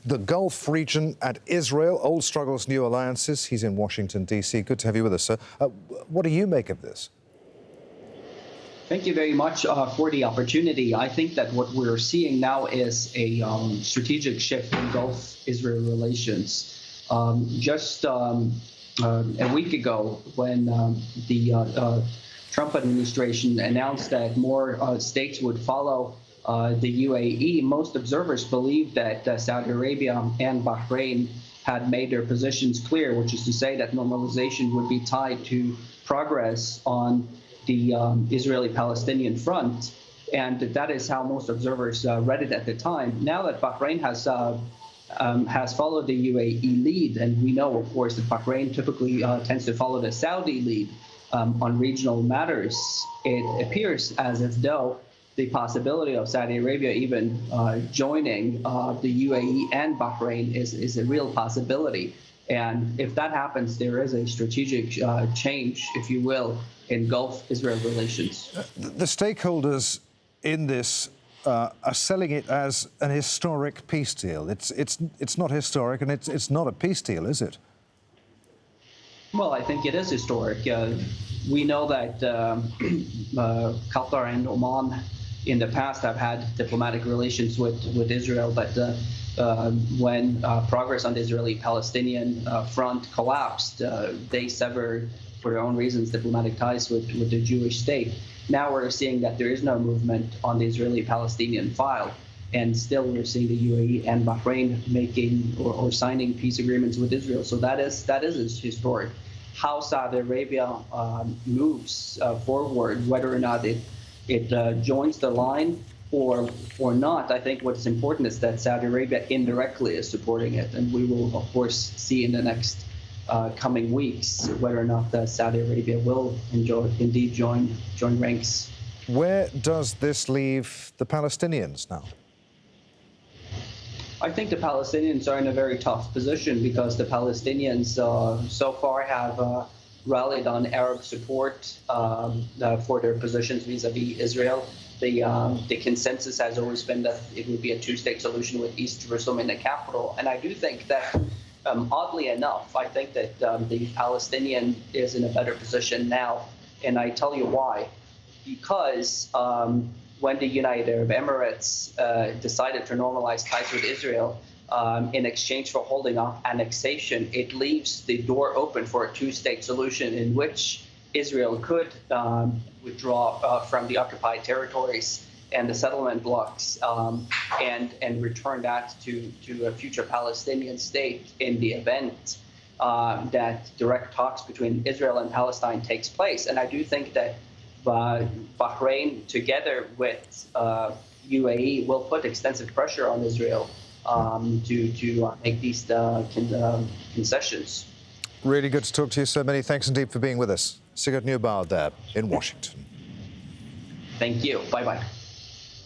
the Gulf region and Israel, old struggles, new alliances. He's in Washington, D.C. Good to have you with us, sir. What do you make of this? Thank you very much for the opportunity. I think that what we're seeing now is a strategic shift in Gulf-Israel relations. Just a week ago, when the Trump administration announced that more states would follow the UAE, most observers believed that Saudi Arabia and Bahrain had made their positions clear, which is to say that normalization would be tied to progress on the Israeli-Palestinian front, and that is how most observers read it at the time. Now that Bahrain has followed the UAE lead, and we know, of course, that Bahrain typically tends to follow the Saudi lead on regional matters, it appears as if though the possibility of Saudi Arabia even joining the UAE and Bahrain is a real possibility. And if that happens, there is a strategic change, if you will, in Gulf-Israel relations. The stakeholders in this are selling it as an historic peace deal. It's not historic, and it's not a peace deal, is it? Well, I think it is historic. We know that Qatar and Oman in the past have had diplomatic relations with Israel, but when progress on the Israeli-Palestinian front collapsed, they severed, for their own reasons, diplomatic ties with the Jewish state. Now we're seeing that there is no movement on the Israeli-Palestinian file, and still we're seeing the UAE and Bahrain making or signing peace agreements with Israel. So that is historic. How Saudi Arabia moves forward, whether or not it joins the line or not, I think what's important is that Saudi Arabia indirectly is supporting it, and we will, of course, see in the next coming weeks whether or not Saudi Arabia will indeed join ranks. Where does this leave the Palestinians now? I think the Palestinians are in a very tough position because the Palestinians so far have rallied on Arab support for their positions vis-a-vis Israel. The consensus has always been that it would be a two-state solution with East Jerusalem in the capital. And I do think that, oddly enough, I think that the Palestinian is in a better position now. And I tell you why. Because when the United Arab Emirates decided to normalize ties with Israel, in exchange for holding off annexation, it leaves the door open for a two-state solution in which Israel could withdraw from the occupied territories and the settlement blocks and return that to a future Palestinian state in the event that direct talks between Israel and Palestine takes place. And I do think that Bahrain, together with UAE, will put extensive pressure on Israel to make these concessions. Really good to talk to you, sir. Many thanks indeed for being with us. Sigurd Neubauer there in Washington. Thank you. Bye-bye.